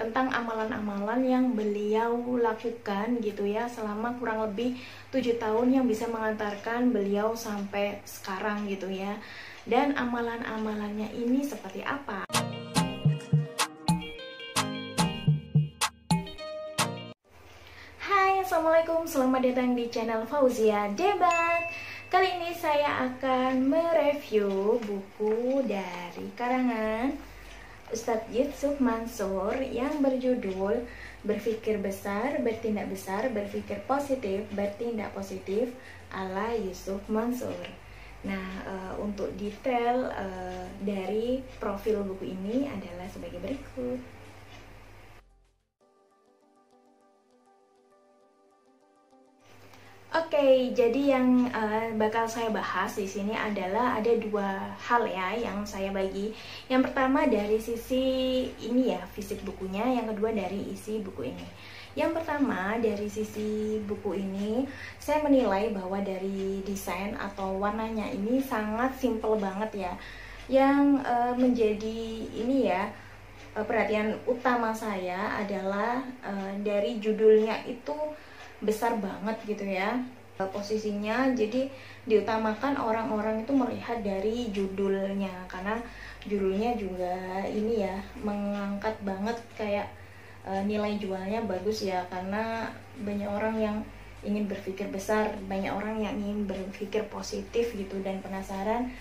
tentang amalan-amalan yang beliau lakukan gitu ya selama kurang lebih 7 tahun yang bisa mengantarkan beliau sampai sekarang gitu ya. Dan amalan-amalannya ini seperti apa? Hai, Assalamualaikum, selamat datang di channel Fauzia Debat. Kali ini saya akan mereview buku dari karangan Ustadz Yusuf Mansur yang berjudul Berpikir Besar, Bertindak Besar, Berpikir Positif, Bertindak Positif ala Yusuf Mansur. Nah, untuk detail dari profil buku ini adalah sebagai berikut. Oke, jadi yang bakal saya bahas di sini adalah ada dua hal ya yang saya bagi. Yang pertama dari sisi ini ya, fisik bukunya, yang kedua dari isi buku ini. Yang pertama dari sisi buku ini, saya menilai bahwa dari desain atau warnanya ini sangat simple banget ya. Yang menjadi ini ya, perhatian utama saya adalah dari judulnya itu besar banget gitu ya posisinya, jadi diutamakan orang-orang itu melihat dari judulnya, karena judulnya juga ini ya mengangkat banget kayak nilai jualnya bagus ya, karena banyak orang yang ingin berpikir besar, banyak orang yang ingin berpikir positif gitu dan penasaran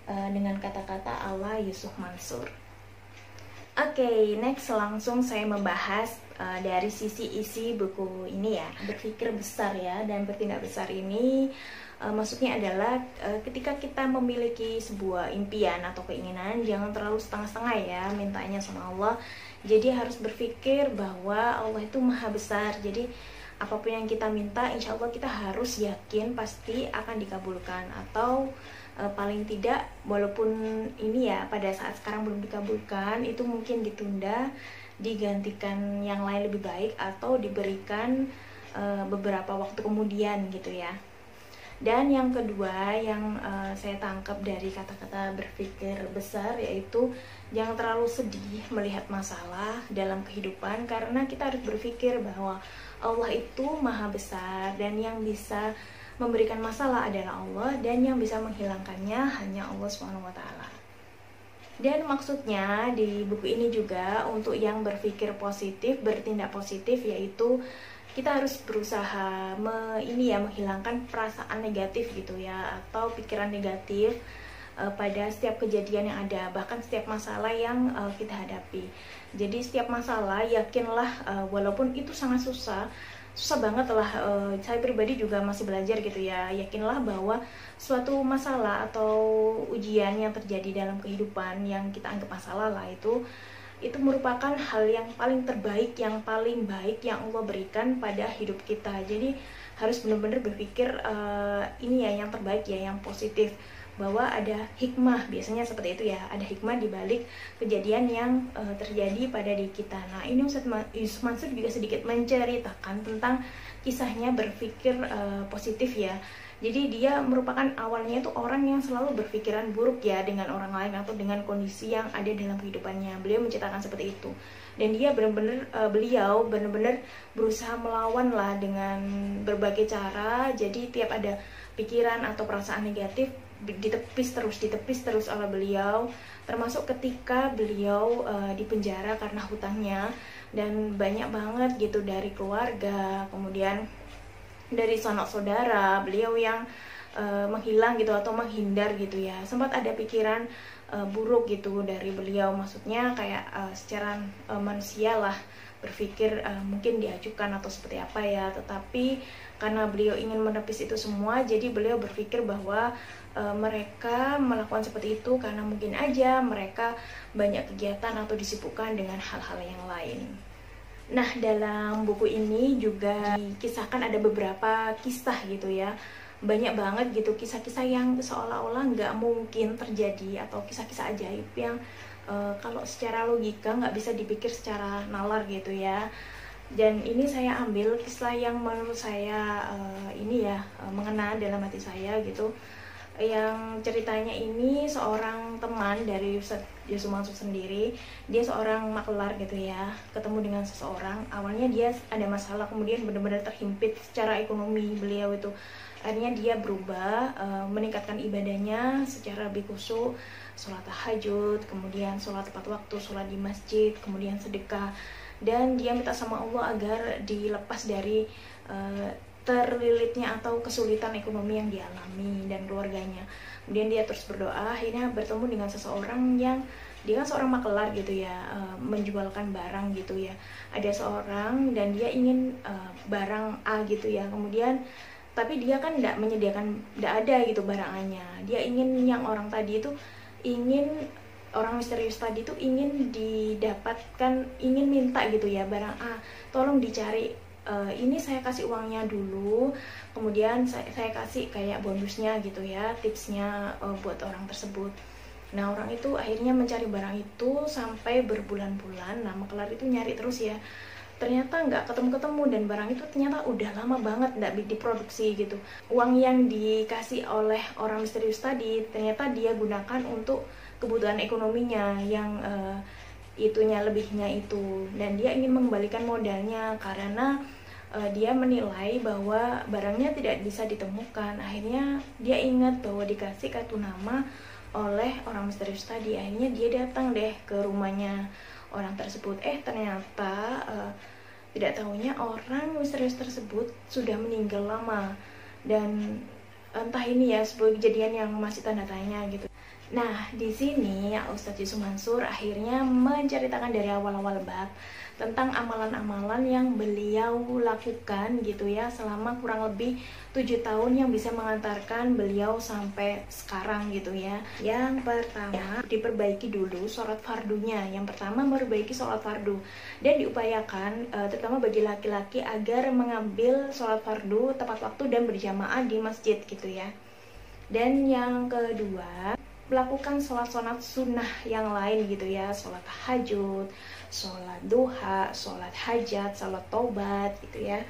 dengan kata-kata ala Yusuf Mansur. Oke, next langsung saya membahas dari sisi isi buku ini ya. Berpikir besar ya dan bertindak besar ini maksudnya adalah ketika kita memiliki sebuah impian atau keinginan, jangan terlalu setengah-setengah ya mintanya sama Allah. Jadi harus berpikir bahwa Allah itu maha besar. Jadi apapun yang kita minta, insya Allah kita harus yakin pasti akan dikabulkan, atau paling tidak walaupun ini ya pada saat sekarang belum dikabulkan, itu mungkin ditunda, digantikan yang lain lebih baik, atau diberikan beberapa waktu kemudian gitu ya. Dan yang kedua yang saya tangkap dari kata-kata berpikir besar, yaitu jangan terlalu sedih melihat masalah dalam kehidupan, karena kita harus berpikir bahwa Allah itu maha besar dan yang bisa memberikan masalah adalah Allah, dan yang bisa menghilangkannya hanya Allah SWT. Dan maksudnya di buku ini juga untuk yang berpikir positif, bertindak positif, yaitu kita harus berusaha menghilangkan perasaan negatif gitu ya, atau pikiran negatif pada setiap kejadian yang ada, bahkan setiap masalah yang kita hadapi. Jadi setiap masalah yakinlah walaupun itu sangat susah banget lah, saya pribadi juga masih belajar gitu ya, yakinlah bahwa suatu masalah atau ujian yang terjadi dalam kehidupan yang kita anggap masalah lah, itu merupakan hal yang paling terbaik, yang paling baik yang Allah berikan pada hidup kita. Jadi harus benar-benar berpikir ini ya yang terbaik ya, yang positif, bahwa ada hikmah, biasanya seperti itu ya, ada hikmah di balik kejadian yang terjadi pada diri kita. Nah, ini Ustadz Yusuf Mansur juga sedikit menceritakan tentang kisahnya berpikir positif ya. Jadi dia merupakan awalnya itu orang yang selalu berpikiran buruk ya dengan orang lain atau dengan kondisi yang ada dalam kehidupannya. Beliau menceritakan seperti itu. Dan dia beliau benar-benar berusaha melawan lah dengan berbagai cara. Jadi tiap ada pikiran atau perasaan negatif ditepis terus oleh beliau, termasuk ketika beliau dipenjara karena hutangnya, dan banyak banget gitu dari keluarga, kemudian dari sanak saudara beliau yang menghilang gitu atau menghindar gitu ya. Sempat ada pikiran buruk gitu dari beliau, maksudnya kayak secara manusia lah berpikir mungkin diajukan atau seperti apa ya, tetapi karena beliau ingin menepis itu semua, jadi beliau berpikir bahwa mereka melakukan seperti itu karena mungkin aja mereka banyak kegiatan atau disibukkan dengan hal-hal yang lain. Nah, dalam buku ini juga dikisahkan ada beberapa kisah gitu ya, banyak banget gitu kisah-kisah yang seolah-olah nggak mungkin terjadi, atau kisah-kisah ajaib yang kalau secara logika nggak bisa dipikir secara nalar gitu ya. Dan ini saya ambil kisah yang menurut saya mengena dalam hati saya gitu. Yang ceritanya ini seorang teman dari Ustadz Yusuf Mansur sendiri. Dia seorang makelar gitu ya, ketemu dengan seseorang. Awalnya dia ada masalah, kemudian benar-benar terhimpit secara ekonomi beliau itu. Akhirnya dia berubah, meningkatkan ibadahnya secara lebih khusyuk, sholat tahajud, kemudian sholat tepat waktu, sholat di masjid, kemudian sedekah. Dan dia minta sama Allah agar dilepas dari terlilitnya atau kesulitan ekonomi yang dialami dan keluarganya. Kemudian dia terus berdoa, akhirnya bertemu dengan seseorang yang dia kan seorang makelar gitu ya, menjualkan barang gitu ya. Ada seorang dan dia ingin barang A gitu ya, kemudian tapi dia kan tidak menyediakan, tidak ada gitu barang A-nya. Dia ingin yang orang tadi itu orang misterius tadi itu ingin didapatkan, ingin minta gitu ya barang A, tolong dicari. Ini saya kasih uangnya dulu, kemudian saya kasih kayak bonusnya gitu ya, tipsnya buat orang tersebut. Nah orang itu akhirnya mencari barang itu sampai berbulan-bulan. Nah makelar itu nyari terus ya, ternyata nggak ketemu-ketemu, dan barang itu ternyata udah lama banget nggak diproduksi gitu. Uang yang dikasih oleh orang misterius tadi ternyata dia gunakan untuk kebutuhan ekonominya yang itunya lebihnya itu, dan dia ingin mengembalikan modalnya karena dia menilai bahwa barangnya tidak bisa ditemukan. Akhirnya dia ingat bahwa dikasih kartu nama oleh orang misterius tadi. Akhirnya dia datang deh ke rumahnya orang tersebut. Ternyata tidak tahunya orang misterius tersebut sudah meninggal lama, dan entah ini ya sebuah kejadian yang masih tanda tanya gitu. Nah, di sini Ustadz Yusuf Mansur akhirnya menceritakan dari awal-awal bab tentang amalan-amalan yang beliau lakukan gitu ya selama kurang lebih 7 tahun yang bisa mengantarkan beliau sampai sekarang gitu ya. Yang pertama, diperbaiki dulu sholat fardunya. Yang pertama, memperbaiki sholat fardu, dan diupayakan terutama bagi laki-laki agar mengambil sholat fardu tepat waktu dan berjamaah di masjid gitu ya. Dan yang kedua, melakukan sholat-sholat sunnah yang lain gitu ya, sholat tahajud, sholat duha, sholat hajat, sholat taubat gitu ya.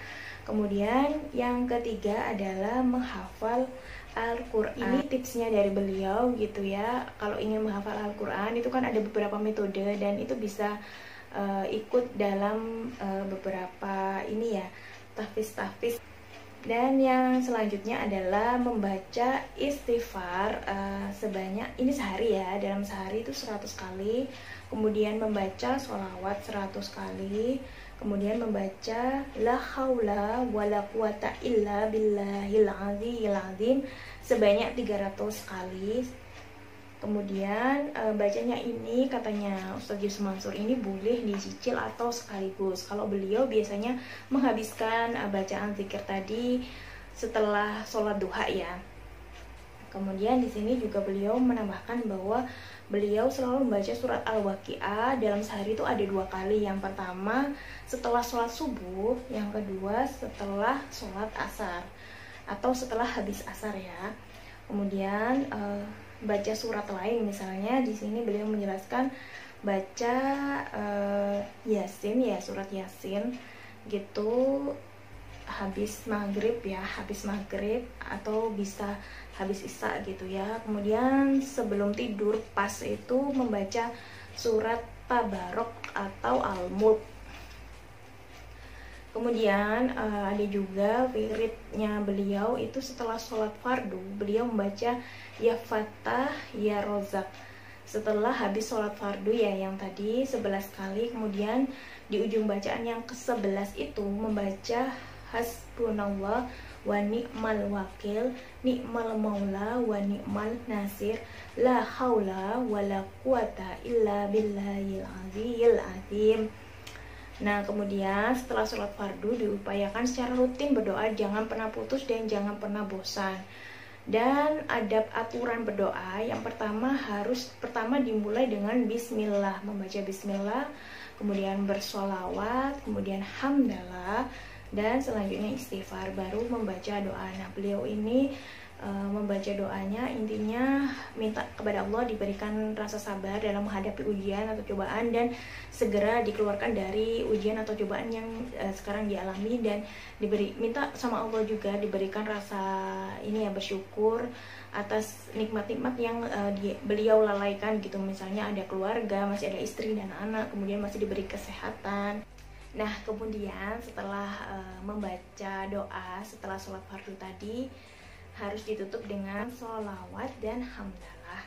Kemudian yang ketiga adalah menghafal Al-Quran. Ini tipsnya dari beliau gitu ya. Kalau ingin menghafal Al-Quran itu kan ada beberapa metode, dan itu bisa ikut dalam beberapa ini ya, tahfiz. Dan yang selanjutnya adalah membaca istighfar sebanyak, ini sehari ya, dalam sehari itu 100 kali. Kemudian membaca sholawat 100 kali. Kemudian membaca la haula wala quwata illa billahil azim sebanyak 300 kali. Kemudian bacanya ini katanya Ustadz Yusuf Mansur ini boleh dicicil atau sekaligus. Kalau beliau biasanya menghabiskan bacaan zikir tadi setelah sholat duha ya. Kemudian di sini juga beliau menambahkan bahwa beliau selalu membaca surat Al-Waqiah dalam sehari itu ada 2 kali. Yang pertama setelah sholat subuh, yang kedua setelah sholat asar atau setelah habis asar ya. Kemudian baca surat lain, misalnya di sini beliau menjelaskan baca Yasin ya, surat Yasin gitu habis maghrib ya, habis maghrib atau bisa habis isya gitu ya. Kemudian sebelum tidur pas itu membaca surat Tabarok atau Al-Mulk. Kemudian ada juga wiridnya beliau itu setelah sholat fardu, beliau membaca Ya Fatah Ya Rozak setelah habis sholat fardu ya, yang tadi 11 kali. Kemudian di ujung bacaan yang ke-11 itu membaca Hasbunallah wa ni'mal wakil, ni'mal maula wa ni'mal nasir, la haula wa la quwata illa billahil azim. Nah kemudian setelah sholat fardu diupayakan secara rutin berdoa, jangan pernah putus dan jangan pernah bosan. Dan adab aturan berdoa yang pertama dimulai dengan bismillah, membaca bismillah, kemudian bersolawat, kemudian hamdalah, dan selanjutnya istighfar, baru membaca doa. Nah beliau ini membaca doanya, intinya minta kepada Allah diberikan rasa sabar dalam menghadapi ujian atau cobaan dan segera dikeluarkan dari ujian atau cobaan yang sekarang dialami, dan minta sama Allah juga diberikan rasa ini ya, bersyukur atas nikmat-nikmat yang beliau lalaikan gitu. Misalnya ada keluarga, masih ada istri dan anak, kemudian masih diberi kesehatan. Nah, kemudian setelah membaca doa setelah sholat fardu tadi, harus ditutup dengan sholawat dan hamdalah.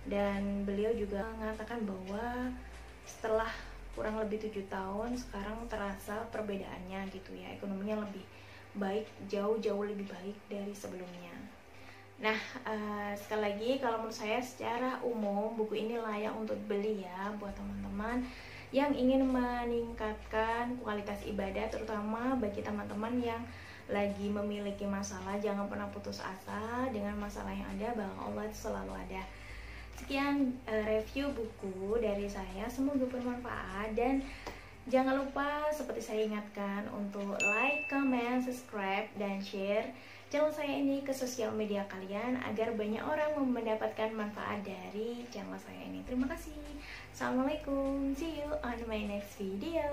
Dan beliau juga mengatakan bahwa setelah kurang lebih 7 tahun sekarang terasa perbedaannya gitu ya, ekonominya lebih baik, jauh-jauh lebih baik dari sebelumnya. Nah, sekali lagi kalau menurut saya secara umum buku ini layak untuk beli ya buat teman-teman yang ingin meningkatkan kualitas ibadah, terutama bagi teman-teman yang lagi memiliki masalah. Jangan pernah putus asa dengan masalah yang ada, bahwa Allah selalu ada. Sekian review buku dari saya, semoga bermanfaat, dan jangan lupa seperti saya ingatkan untuk like, comment, subscribe, dan share channel saya ini ke sosial media kalian agar banyak orang mendapatkan manfaat dari channel saya ini. Terima kasih. Assalamualaikum. See you on my next video.